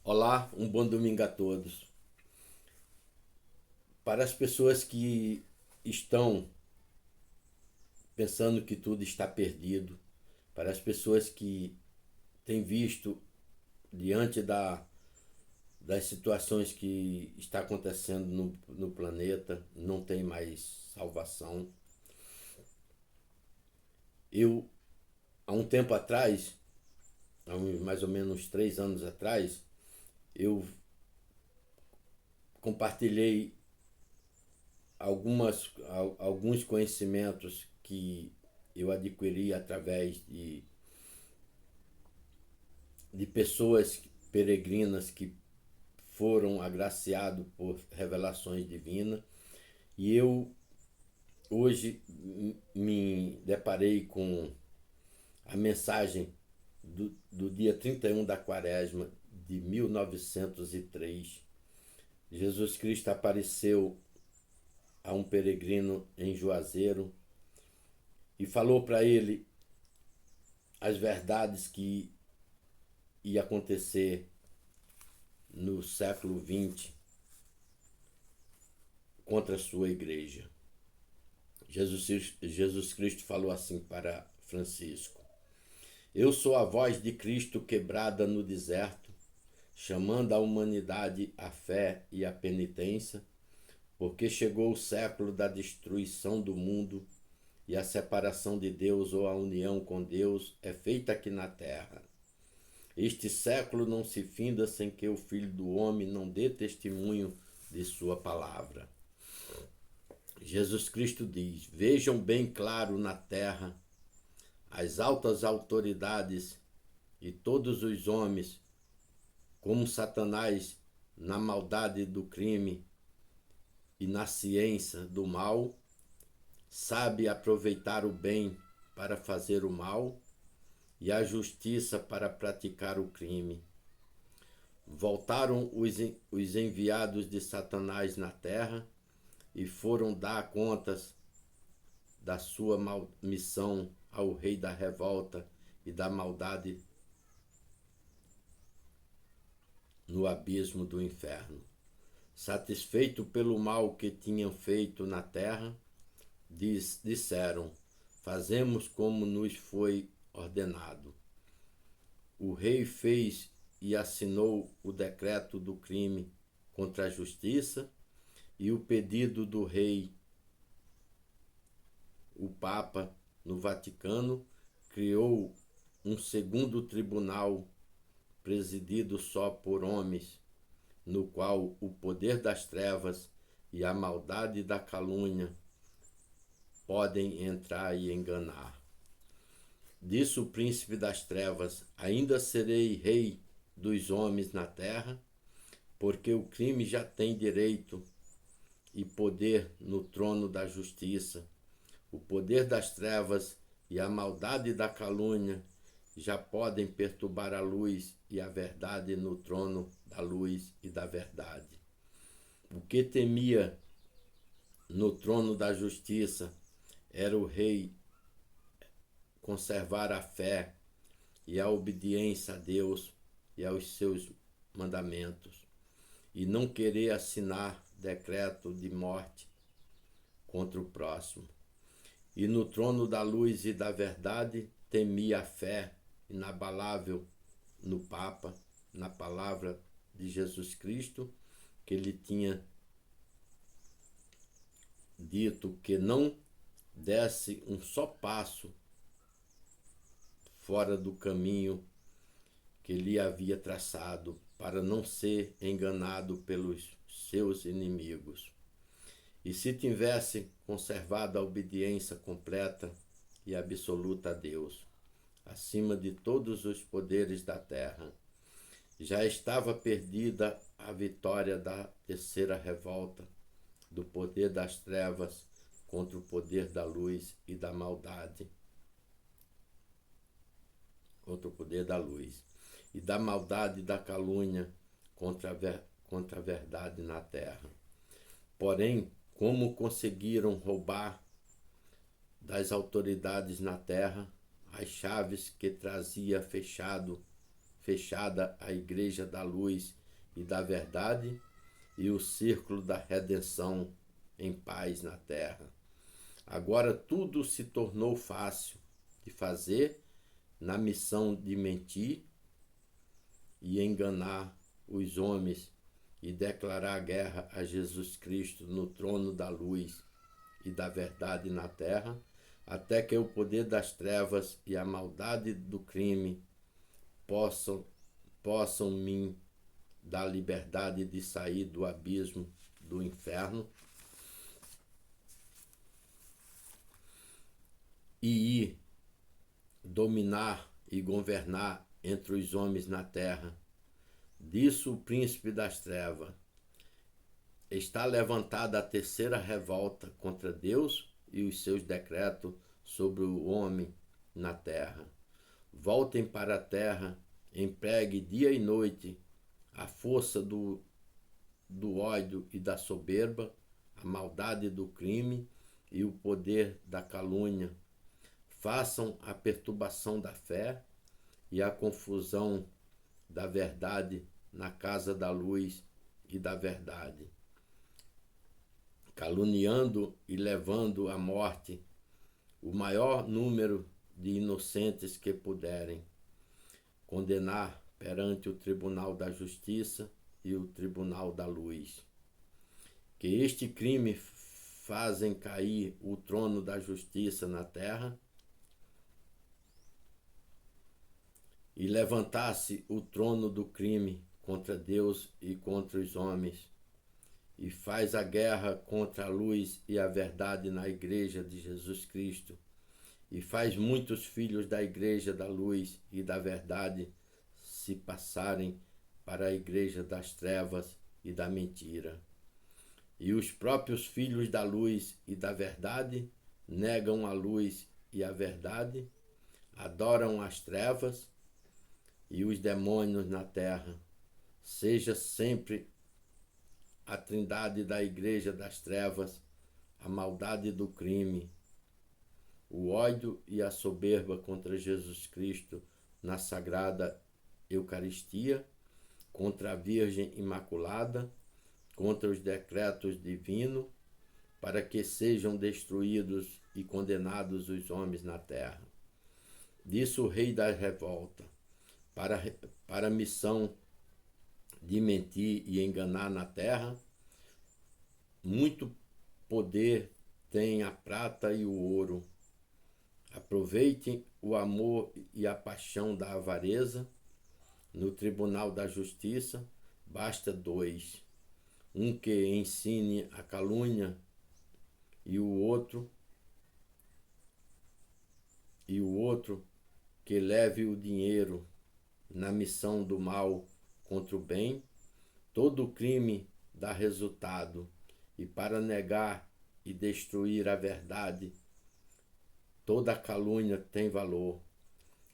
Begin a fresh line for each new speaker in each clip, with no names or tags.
Olá, um bom domingo a todos. Para as pessoas que estão pensando que tudo está perdido, para as pessoas que têm visto diante das situações que está acontecendo no planeta, não tem mais salvação. Eu, há um tempo atrás, mais ou menos 3 anos atrás, eu compartilhei alguns conhecimentos que eu adquiri através de pessoas peregrinas que foram agraciados por revelações divinas. E eu hoje me deparei com a mensagem do dia 31 da Quaresma de 1903. Jesus Cristo apareceu a um peregrino em Juazeiro e falou para ele as verdades que ia acontecer no século XX contra a sua igreja. Jesus Cristo falou assim para Francisco: Eu sou a voz de Cristo quebrada no deserto, chamando a humanidade à fé e à penitência, porque chegou o século da destruição do mundo e a separação de Deus ou a união com Deus é feita aqui na terra. Este século não se finda sem que o Filho do Homem não dê testemunho de sua palavra. Jesus Cristo diz: Vejam bem claro na terra as altas autoridades e todos os homens, como Satanás, na maldade do crime e na ciência do mal, sabe aproveitar o bem para fazer o mal e a justiça para praticar o crime. Voltaram os enviados de Satanás na terra e foram dar contas da sua missão ao rei da revolta e da maldade no abismo do inferno. Satisfeito pelo mal que tinham feito na terra, disseram: Fazemos como nos foi ordenado. O rei fez e assinou o decreto do crime contra a justiça e o pedido do rei. O Papa, no Vaticano, criou um segundo tribunal presidido só por homens, no qual o poder das trevas e a maldade da calúnia podem entrar e enganar. Disse o príncipe das trevas: Ainda serei rei dos homens na terra, porque o crime já tem direito e poder no trono da justiça. O poder das trevas e a maldade da calúnia já podem perturbar a luz e a verdade no trono da luz e da verdade. O que temia no trono da justiça era o rei conservar a fé e a obediência a Deus e aos seus mandamentos, e não querer assinar decreto de morte contra o próximo. E no trono da luz e da verdade temia a fé inabalável no Papa, na palavra de Jesus Cristo, que ele tinha dito que não desse um só passo fora do caminho que lhe havia traçado, para não ser enganado pelos seus inimigos. E se tivesse conservado a obediência completa e absoluta a Deus, acima de todos os poderes da terra, já estava perdida a vitória da terceira revolta, do poder das trevas contra o poder da luz e da maldade, contra o poder da luz, e da maldade e da calúnia contra a verdade na terra. Porém, como conseguiram roubar das autoridades na terra as chaves que trazia fechado fechada a igreja da luz e da verdade e o círculo da redenção em paz na terra. Agora tudo se tornou fácil de fazer na missão de mentir e enganar os homens e declarar guerra a Jesus Cristo no trono da luz e da verdade na terra, até que o poder das trevas e a maldade do crime possam me dar liberdade de sair do abismo do inferno e ir dominar e governar entre os homens na terra. Disso o príncipe das trevas. Está levantada a terceira revolta contra Deus e os seus decretos sobre o homem na terra. Voltem para a terra, empregue dia e noite a força do ódio e da soberba, a maldade do crime e o poder da calúnia. Façam a perturbação da fé e a confusão da verdade na casa da luz e da verdade, caluniando e levando à morte o maior número de inocentes que puderem, condenar perante o tribunal da justiça e o tribunal da luz. Que este crime fazem cair o trono da justiça na terra e levantar-se o trono do crime contra Deus e contra os homens, e faz a guerra contra a luz e a verdade na igreja de Jesus Cristo, e faz muitos filhos da igreja da luz e da verdade se passarem para a igreja das trevas e da mentira. E os próprios filhos da luz e da verdade negam a luz e a verdade, adoram as trevas e os demônios na terra. Seja sempre a trindade da igreja das trevas, a maldade do crime, o ódio e a soberba contra Jesus Cristo na sagrada Eucaristia, contra a Virgem Imaculada, contra os decretos divinos, para que sejam destruídos e condenados os homens na terra. Disso o Rei da Revolta, para a missão de mentir e enganar na terra, muito poder tem a prata e o ouro. Aproveitem o amor e a paixão da avareza. No tribunal da justiça, basta dois: um que ensine a calúnia e o outro que leve o dinheiro na missão do mal contra o bem. Todo crime dá resultado, e para negar e destruir a verdade, toda calúnia tem valor.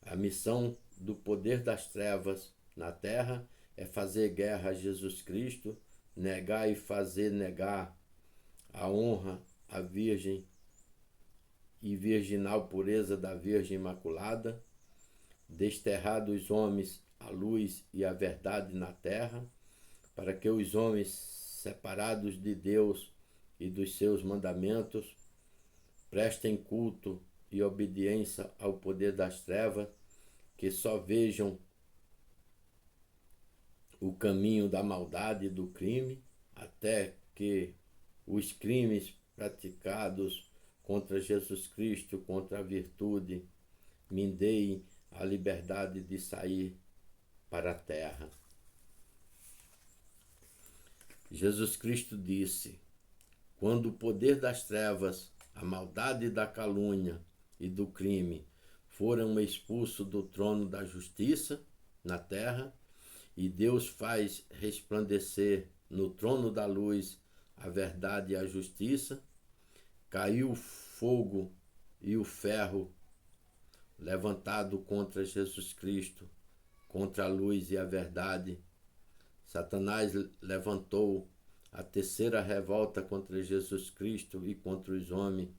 A missão do poder das trevas na terra é fazer guerra a Jesus Cristo, negar e fazer negar a honra à Virgem e virginal pureza da Virgem Imaculada, desterrar dos homens a luz e a verdade na terra, para que os homens, separados de Deus e dos seus mandamentos, prestem culto e obediência ao poder das trevas, que só vejam o caminho da maldade e do crime, até que os crimes praticados contra Jesus Cristo, contra a virtude, me deem a liberdade de sair para a terra. Jesus Cristo disse: quando o poder das trevas, a maldade da calúnia e do crime foram expulsos do trono da justiça na terra, e Deus faz resplandecer no trono da luz a verdade e a justiça, caiu o fogo e o ferro levantado contra Jesus Cristo, contra a luz e a verdade. Satanás levantou a terceira revolta contra Jesus Cristo e contra os homens,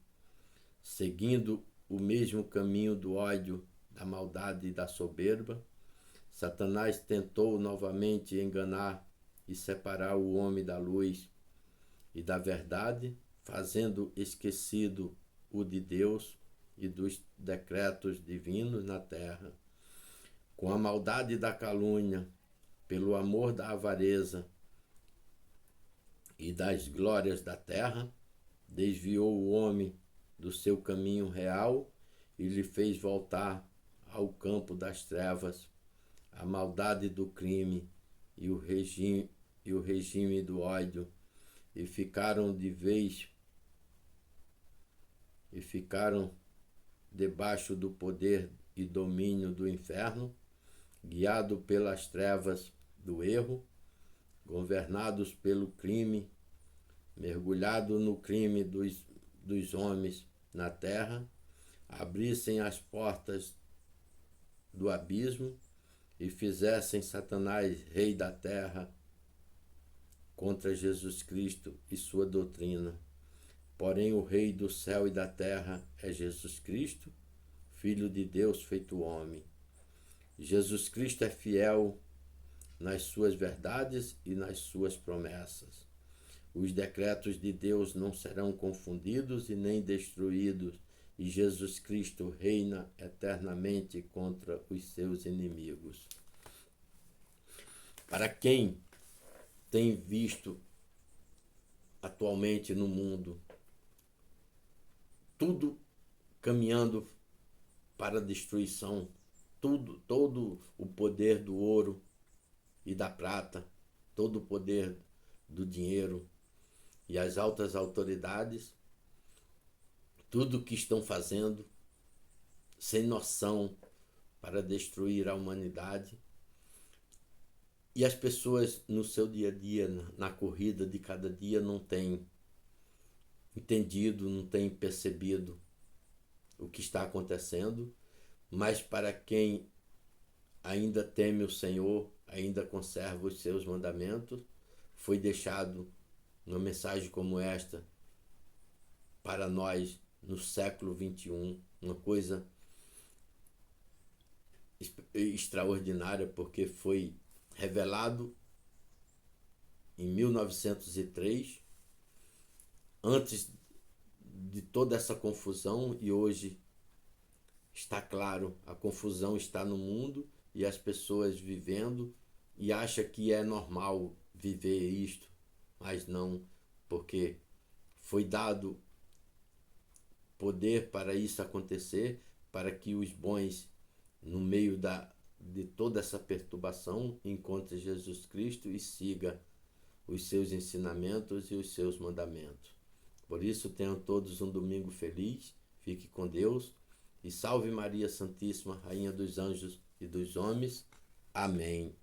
seguindo o mesmo caminho do ódio, da maldade e da soberba, Satanás tentou novamente enganar e separar o homem da luz e da verdade, fazendo esquecido o de Deus e dos decretos divinos na terra. Com a maldade da calúnia, pelo amor da avareza e das glórias da terra, desviou o homem do seu caminho real e lhe fez voltar ao campo das trevas, a maldade do crime e o regime do ódio, e ficaram debaixo do poder e domínio do inferno, guiado pelas trevas do erro, governados pelo crime, mergulhado no crime dos homens na terra, abrissem as portas do abismo e fizessem Satanás rei da terra contra Jesus Cristo e sua doutrina. Porém, o rei do céu e da terra é Jesus Cristo, Filho de Deus feito homem. Jesus Cristo é fiel nas suas verdades e nas suas promessas. Os decretos de Deus não serão confundidos e nem destruídos, e Jesus Cristo reina eternamente contra os seus inimigos. Para quem tem visto atualmente no mundo tudo caminhando para a destruição, todo o poder do ouro e da prata, todo o poder do dinheiro e as altas autoridades, tudo o que estão fazendo sem noção para destruir a humanidade. E as pessoas no seu dia a dia, na corrida de cada dia, não têm entendido, não têm percebido o que está acontecendo, mas para quem ainda teme o Senhor, ainda conserva os seus mandamentos, foi deixado uma mensagem como esta para nós no século XXI, uma coisa extraordinária, porque foi revelado em 1903, antes de toda essa confusão, e hoje está claro, a confusão está no mundo e as pessoas vivendo e acham que é normal viver isto, mas não, porque foi dado poder para isso acontecer, para que os bons, no meio de toda essa perturbação, encontrem Jesus Cristo e siga os seus ensinamentos e os seus mandamentos. Por isso, tenham todos um domingo feliz, fique com Deus e salve Maria Santíssima, Rainha dos Anjos e dos Homens. Amém.